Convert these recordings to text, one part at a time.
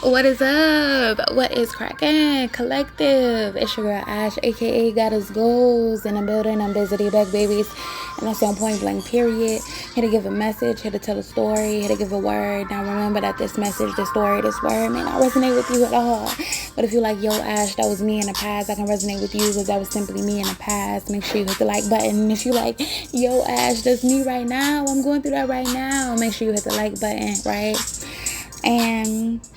What is up? What is cracking? Collective. It's your girl Ash, aka Goddess Goals, in the building. I'm busy back, babies, and that's on point blank. Period. Here to give a message. Here to tell a story. Here to give a word. Now remember that this message, this story, this word may not resonate with you at all. But if you like, yo, Ash, that was me in the past, I can resonate with you because that was simply me in the past. Make sure you hit the like button. And if you like, yo, Ash, that's me right now. I'm going through that right now. Make sure you hit the like button, right? And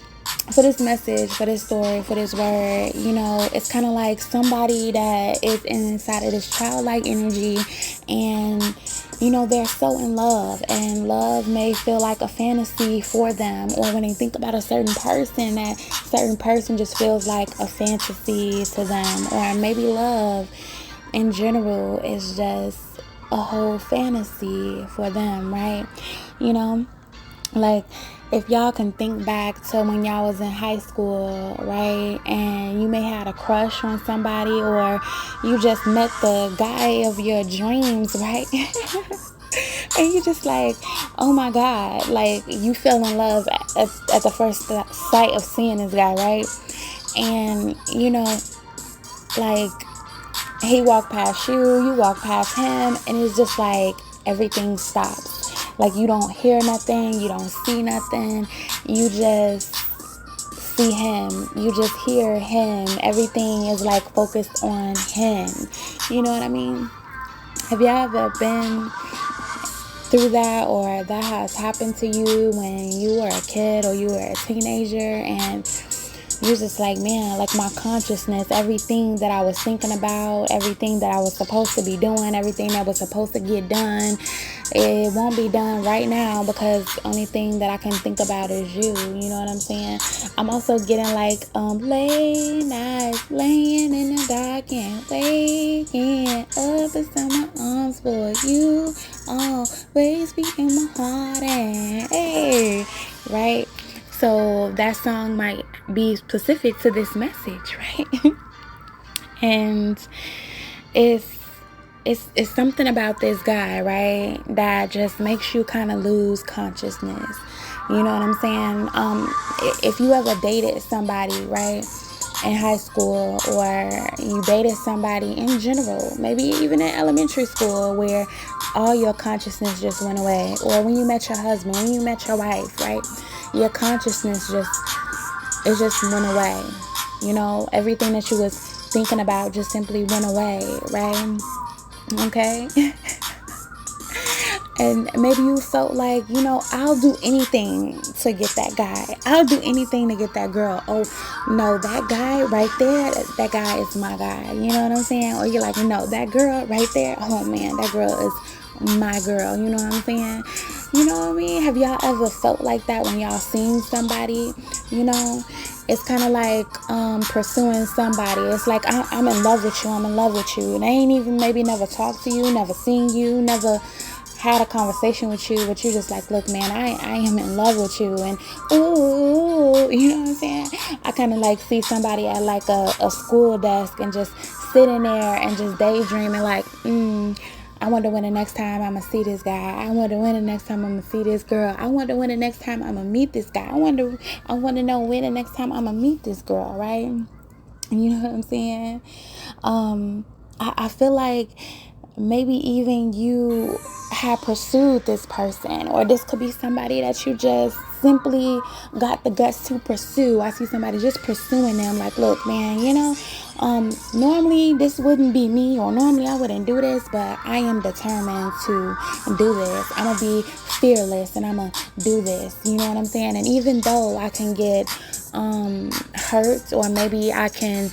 for this message, for this story, for this word, it's kind of like somebody that is inside of this childlike energy, and they're so in love, and love may feel like a fantasy for them, or when they think about a certain person, that certain person just feels like a fantasy to them, or maybe love in general is just a whole fantasy for them, right? Like, if y'all can think back to when y'all was in high school, right, and you may had a crush on somebody, or you just met the guy of your dreams, right? And you just like, oh my God, like you fell in love at the first sight of seeing this guy, right? And like, he walked past you walk past him, and it's just like everything stops. Like, you don't hear nothing, you don't see nothing, you just see him, you just hear him. Everything is like focused on him. You know what I mean? Have y'all ever been through that, or that has happened to you when you were a kid or you were a teenager, and you're just like, man, like my consciousness, everything that I was thinking about, everything that I was supposed to be doing, everything that was supposed to get done, it won't be done right now because the only thing that I can think about is you. You know what I'm saying? I'm also getting like late nights, laying in the dark and waking up inside my arms for you, always be in my heart, and hey, right? So that song might be specific to this message, right? And it's something about this guy, right, that just makes you kind of lose consciousness. You know what I'm saying? If you ever dated somebody, right, in high school, or you dated somebody in general, maybe even in elementary school, where all your consciousness just went away, or when you met your husband, when you met your wife, right, your consciousness just went away. Everything that you was thinking about just simply went away, right? Okay. And maybe you felt like, I'll do anything to get that guy. I'll do anything to get that girl. Oh, no, that guy right there, that guy is my guy. You know what I'm saying? Or you're like, no, that girl right there, oh man, that girl is my girl. You know what I'm saying? You know what I mean? Have y'all ever felt like that when y'all seen somebody? It's kind of like pursuing somebody. It's like, I'm in love with you. I'm in love with you. And I ain't even maybe never talked to you, never seen you, never had a conversation with you, but you just like, look, man, I am in love with you. And ooh, you know what I'm saying? I kind of like see somebody at like a school desk and just sitting there and just daydreaming like, I wonder when the next time I'm going to see this guy. I wonder when the next time I'm going to see this girl. I wonder when the next time I'm going to meet this guy. I want to know when the next time I'm going to meet this girl, right? You know what I'm saying? I feel like maybe even you have pursued this person, or this could be somebody that you just simply got the guts to pursue. I see somebody just pursuing them like, look, man, normally this wouldn't be me, or normally I wouldn't do this, but I am determined to do this. I'm gonna be fearless and I'm gonna do this. You know what I'm saying? And even though I can get hurt, or maybe I can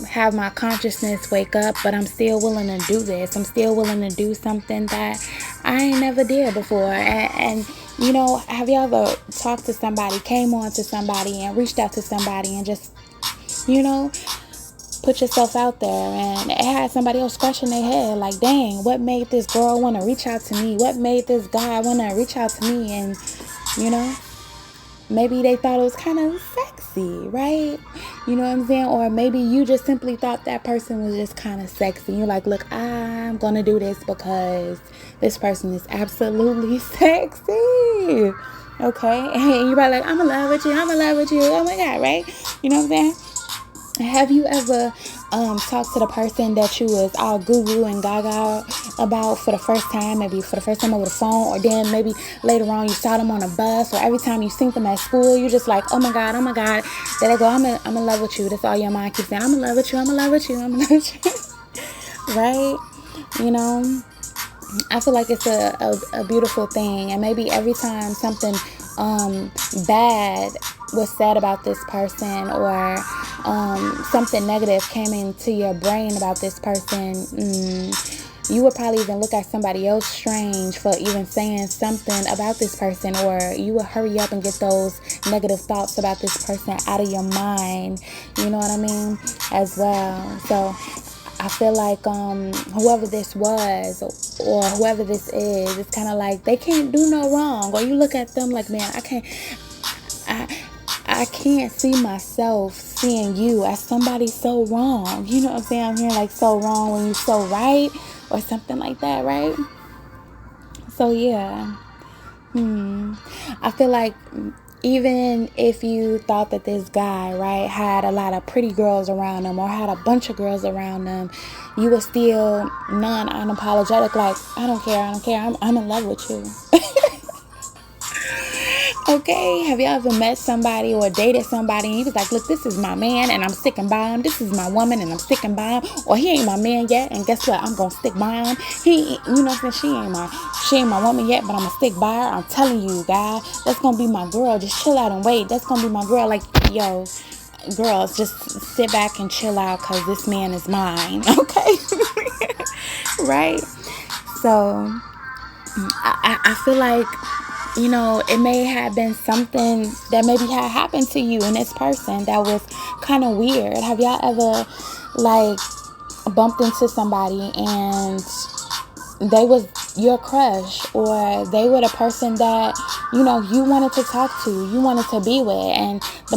have my consciousness wake up, but I'm still willing to do this. I'm still willing to do something that I ain't never did before. And have you ever talked to somebody, came on to somebody, and reached out to somebody, and just, put yourself out there, and it had somebody else scratching their head like, dang, what made this girl want to reach out to me? What made this guy want to reach out to me? And, maybe they thought it was kind of sexy, right? You know what I'm saying? Or maybe you just simply thought that person was just kind of sexy. You're like, look, I'm going to do this because this person is absolutely sexy. Okay, and you're probably like, I'm in love with you, I'm in love with you, oh my God, right? You know what I'm saying? Have you ever talked to the person that you was all goo and gaga about for the first time, maybe for the first time over the phone, or then maybe later on you saw them on a bus, or every time you seen them at school, you're just like, oh my God, there they go, I'm in love with you. That's all your mind keeps saying, I'm in love with you, I'm in love with you, I'm in love with you. Right? You know, I feel like it's a beautiful thing. And maybe every time something bad was said about this person, or something negative came into your brain about this person, you would probably even look at somebody else strange for even saying something about this person, or you would hurry up and get those negative thoughts about this person out of your mind, you know what I mean, as well. So I feel like whoever this was or whoever this is, it's kind of like they can't do no wrong. Or you look at them like, man, I can't see myself seeing you as somebody so wrong. You know what I'm saying? I'm hearing like so wrong when you're so right, or something like that, right? So yeah. I feel like even if you thought that this guy, right, had a lot of pretty girls around him, or had a bunch of girls around him, you were still unapologetic, like, I don't care, I'm in love with you. Okay, have you ever met somebody or dated somebody and he was like, look, this is my man and I'm sticking by him. This is my woman and I'm sticking by him. Or he ain't my man yet, and guess what? I'm gonna stick by him. He, you know what I'm saying? She ain't my woman yet, but I'm gonna stick by her. I'm telling you, guy, that's gonna be my girl. Just chill out and wait. That's gonna be my girl. Like, yo, girls, just sit back and chill out, because this man is mine. Okay. Right? So I feel like, you know, it may have been something that maybe had happened to you and this person that was kind of weird. Have y'all ever like bumped into somebody and they was your crush, or they were the person that, you know, you wanted to talk to, you wanted to be with, and the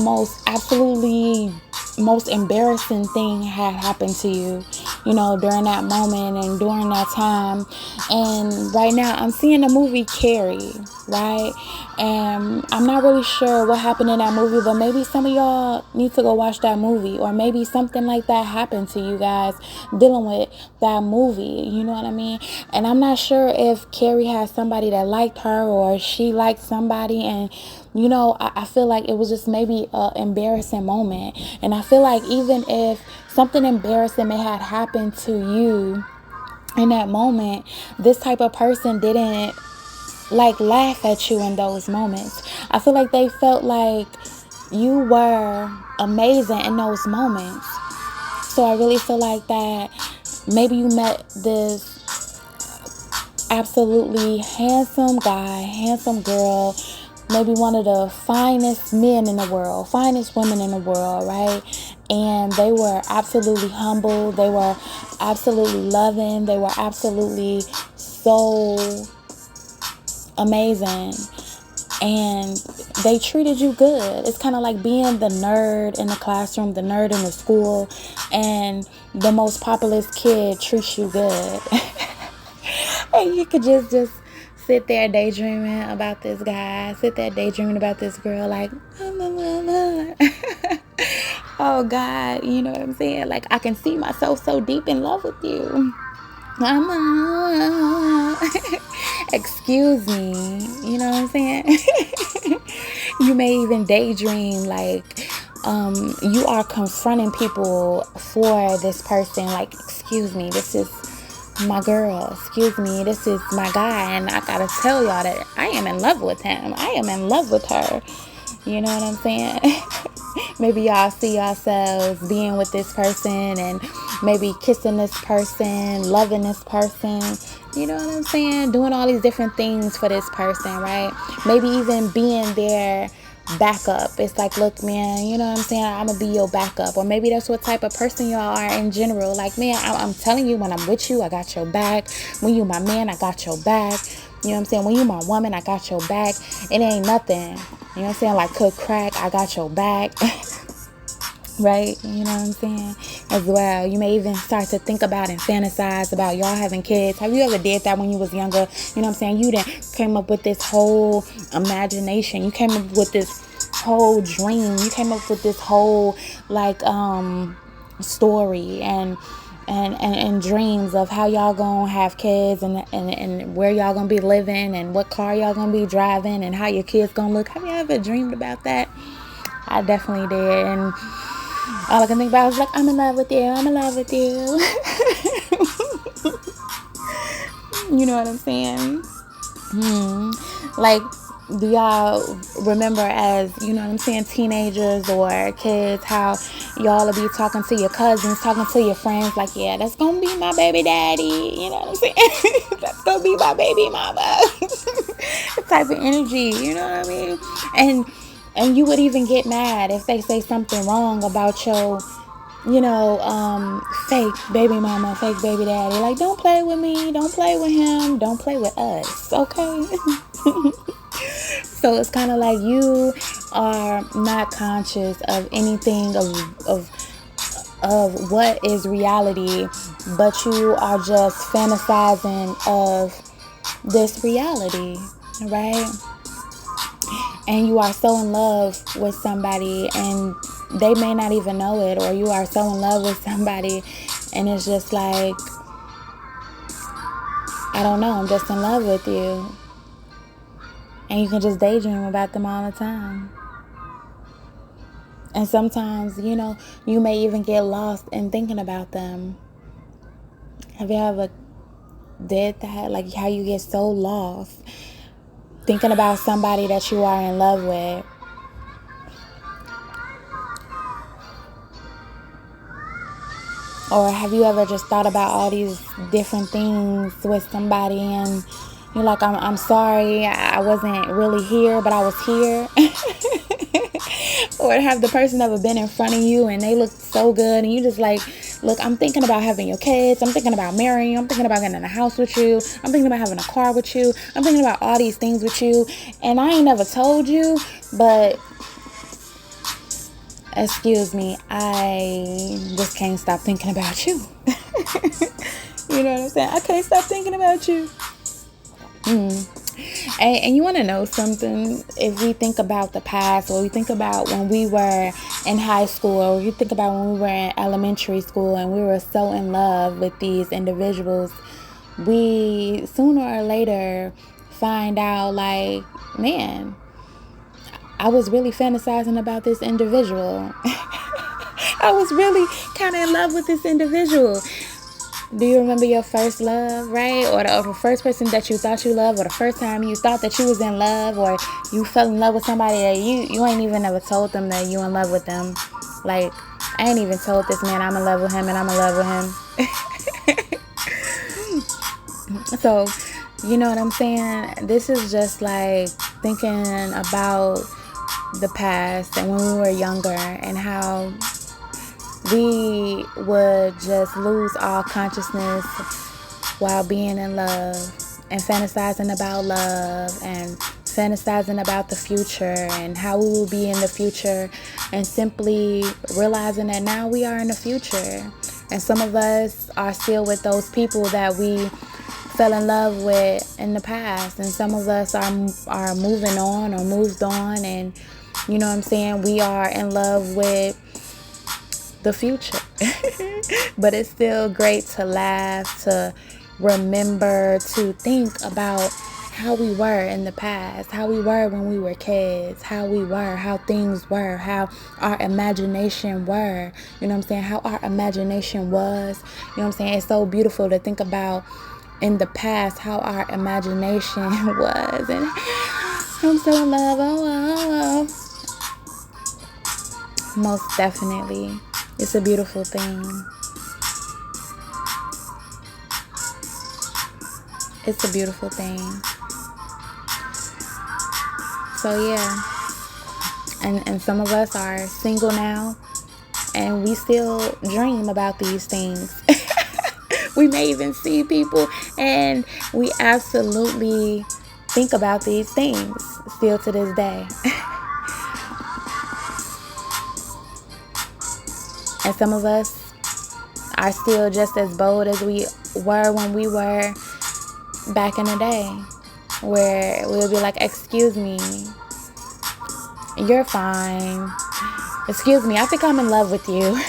most embarrassing thing had happened to you, you know, during that moment and during that time. And right now I'm seeing the movie Carrie, right? And I'm not really sure what happened in that movie, but maybe some of y'all need to go watch that movie, or maybe something like that happened to you guys dealing with that movie, you know what I mean? And I'm not sure if Carrie had somebody that liked her, or she liked somebody, and you know, I feel like it was just maybe an embarrassing moment. And I feel like even if something embarrassing may have happened to you in that moment, this type of person didn't like laugh at you in those moments. I feel like they felt like you were amazing in those moments. So I really feel like that maybe you met this absolutely handsome guy, handsome girl, maybe one of the finest men in the world, finest women in the world, right? And they were absolutely humble, they were absolutely loving, they were absolutely so amazing, and they treated you good. It's kind of like being the nerd in the classroom, the nerd in the school, and the most populous kid treats you good. And you could just sit there daydreaming about this guy, sit there daydreaming about this girl, like, oh God, you know what I'm saying? Like, I can see myself so deep in love with you. Excuse me, you know what I'm saying? You may even daydream like you are confronting people for this person, like, excuse me, this is my girl, excuse me, this is my guy, and I gotta tell y'all that I am in love with him, I am in love with her. You know what I'm saying? Maybe y'all see yourselves being with this person, and maybe kissing this person, loving this person. You know what I'm saying? Doing all these different things for this person, right? Maybe even being their backup. It's like, look, man, you know what I'm saying? I'm going to be your backup. Or maybe that's what type of person y'all are in general. Like, man, I'm telling you, when I'm with you, I got your back. When you my man, I got your back. You know what I'm saying? When you my woman, I got your back. It ain't nothing. You know what I'm saying? Like, cook crack, I got your back. right? You know what I'm saying? As well. You may even start to think about and fantasize about y'all having kids. Have you ever did that when you was younger? You know what I'm saying? You then came up with this whole imagination. You came up with this whole dream. You came up with this whole like story and dreams of how y'all gonna have kids and where y'all gonna be living and what car y'all gonna be driving and how your kids gonna look. Have you ever dreamed about that? I definitely did, and all I can think about is like, I'm in love with you, I'm in love with you. You know what I'm saying? Like, do y'all remember as, you know what I'm saying, teenagers or kids, how y'all will be talking to your cousins, talking to your friends, like, yeah, that's gonna be my baby daddy, you know what I'm saying? That's gonna be my baby mama. Type of energy, you know what I mean? And you would even get mad if they say something wrong about your, fake baby mama, fake baby daddy. Like, don't play with me, don't play with him, don't play with us, okay? So it's kind of like you are not conscious of anything of what is reality, but you are just fantasizing of this reality, right? And you are so in love with somebody and they may not even know it, or you are so in love with somebody and it's just like, I don't know, I'm just in love with you. And you can just daydream about them all the time. And sometimes, you may even get lost in thinking about them. Have you ever did that? Like how you get so lost thinking about somebody that you are in love with. Or have you ever just thought about all these different things with somebody and you're like, I'm sorry, I wasn't really here, but I was here. Or have the person ever been in front of you and they look so good and you just like, look, I'm thinking about having your kids, I'm thinking about marrying you, I'm thinking about getting in a house with you, I'm thinking about having a car with you, I'm thinking about all these things with you, and I ain't never told you, but excuse me, I just can't stop thinking about you. You know what I'm saying? I can't stop thinking about you. And you want to know something? If we think about the past, or we think about when we were in high school, or you think about when we were in elementary school and we were so in love with these individuals, we sooner or later find out like, man, I was really fantasizing about this individual. I was really kind of in love with this individual. Do you remember your first love, right? Or the first person that you thought you loved, or the first time you thought that you was in love, or you fell in love with somebody that you ain't even ever told them that you in love with them. Like, I ain't even told this man I'm in love with him and I'm in love with him. So, you know what I'm saying? This is just like thinking about the past and when we were younger and how we would just lose all consciousness while being in love and fantasizing about love and fantasizing about the future and how we will be in the future, and simply realizing that now we are in the future, and some of us are still with those people that we fell in love with in the past, and some of us are moving on or moved on, and you know what I'm saying, we are in love with the future. But it's still great to laugh, to remember, to think about how we were in the past, how we were when we were kids, how we were, how things were, how our imagination were, you know what I'm saying, how our imagination was, you know what I'm saying. It's so beautiful to think about in the past how our imagination was, and I'm so in love, oh. Most definitely. It's a beautiful thing. It's a beautiful thing. So yeah. And some of us are single now and we still dream about these things. We may even see people and we absolutely think about these things still to this day. And some of us are still just as bold as we were when we were back in the day, where we'll be like, excuse me, you're fine. Excuse me, I think I'm in love with you.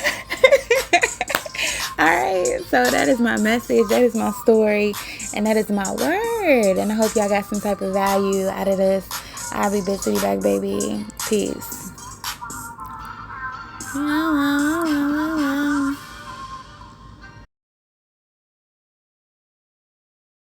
Alright, so that is my message, that is my story, and that is my word. And I hope y'all got some type of value out of this. I'll be busy back, baby. Peace.